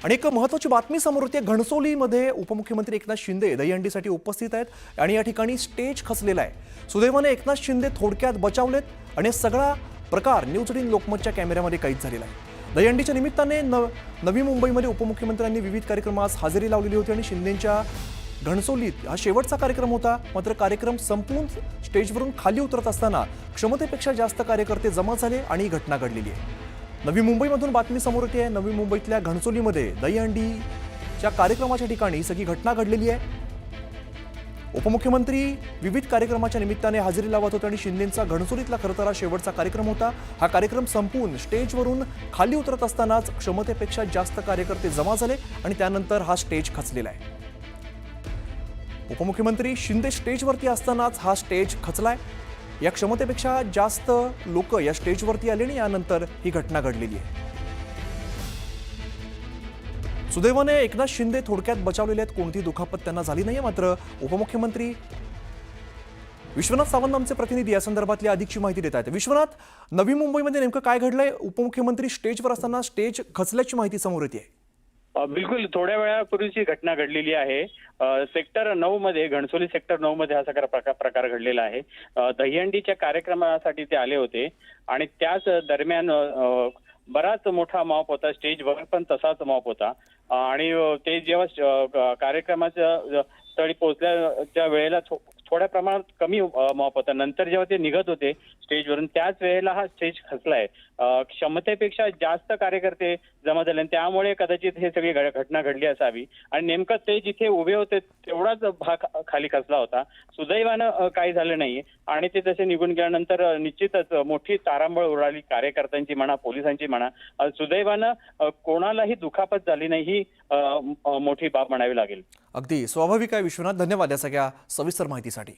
आणि एक महत्त्वाची बातमी समोर येते। घणसोलीमध्ये उपमुख्यमंत्री एकनाथ शिंदे दहीहंडीसाठी उपस्थित आहेत आणि या ठिकाणी स्टेज खचलेला आहे। सुदैवाने एकनाथ शिंदे थोडक्यात बचावलेत आणि सगळा प्रकार न्यूज 18 लोकमतच्या कॅमेऱ्यामध्ये कैद झालेला आहे। दहीहंडीच्या निमित्ताने नवी मुंबईमध्ये उपमुख्यमंत्र्यांनी विविध कार्यक्रमास हजेरी लावलेली होती आणि शिंदेंच्या घणसोलीत हा शेवटचा कार्यक्रम होता। मात्र कार्यक्रम संपून स्टेजवरून खाली उतरत असताना क्षमतेपेक्षा जास्त कार्यकर्ते जमा झाले आणि ही घटना घडलेली आहे। नवी मुंबईमधून बातमी समोर येते आहे। नवी मुंबईतल्या घणसोलीमध्ये दहीहंडीच्या कार्यक्रमाच्या ठिकाणी सगळी घटना घडलेली आहे। उपमुख्यमंत्री विविध कार्यक्रमाच्या निमित्ताने हजेरी लावत होते आणि शिंदेंचा घणसोलीतला खरं तर हा शेवटचा कार्यक्रम होता। हा कार्यक्रम संपून स्टेजवरून खाली उतरत असतानाच क्षमतेपेक्षा जास्त कार्यकर्ते जमा झाले आणि त्यानंतर हा स्टेज खचलेला आहे। उपमुख्यमंत्री शिंदे स्टेजवरती असतानाच हा स्टेज खचलाय। या क्षमतेपेक्षा जास्त लोक या स्टेजवरती आले आणि यानंतर ही घटना घडलेली आहे। सुदैवाने एकनाथ शिंदे थोडक्यात बचावलेले आहेत, कोणती दुखापत त्यांना झाली नाहीये। मात्र उपमुख्यमंत्री विश्वनाथ सावंत आमचे प्रतिनिधी या संदर्भातली अधिकची माहिती देत आहेत। विश्वनाथ, नवी मुंबईमध्ये नेमकं काय घडलंय? उपमुख्यमंत्री स्टेजवर असताना स्टेज खचल्याची माहिती समोर येते। बिलकुल थोड्या वेळापूर्वीची घटना घडलेली आहे। सेक्टर 9 मध्ये, घणसोली सेक्टर 9 मध्ये हा सगळा प्रकार घडलेला आहे। दहीहंडीच्या कार्यक्रमासाठी ते आले होते आणि त्याच दरम्यान बराच मोठा मॉप होता, स्टेजवर पण तसाच मॉप होता आणि ते जेव्हा कार्यक्रमाच्या स्थळी पोहोचल्याच्या वेळेला थोड्या प्रमाणात कमी मॉप होता। नंतर जेव्हा ते निघत होते स्टेजवरून त्याच वेळेला हा स्टेज खचलाय। क्षमतेपेक्षा जास्त कार्यकर्ते जमा झाले आणि त्यामुळे कदाचित हे सगळी घटना घडली असावी आणि नेमकं ते जिथे उभे होते तेवढाच भाग खाली खचला होता। सुदैवानं काही झालं नाही आणि ते तसे निघून गेल्यानंतर निश्चितच मोठी तारांबळ उडाली, कार्यकर्त्यांची म्हणा, पोलिसांची म्हणा। सुदैवानं कोणालाही दुखापत झाली नाही, ही मोठी बाब म्हणावी लागेल। अगदी स्वाभाविक आहे विश्वनाथ, धन्यवाद या सगळ्या सविस्तर माहितीसाठी।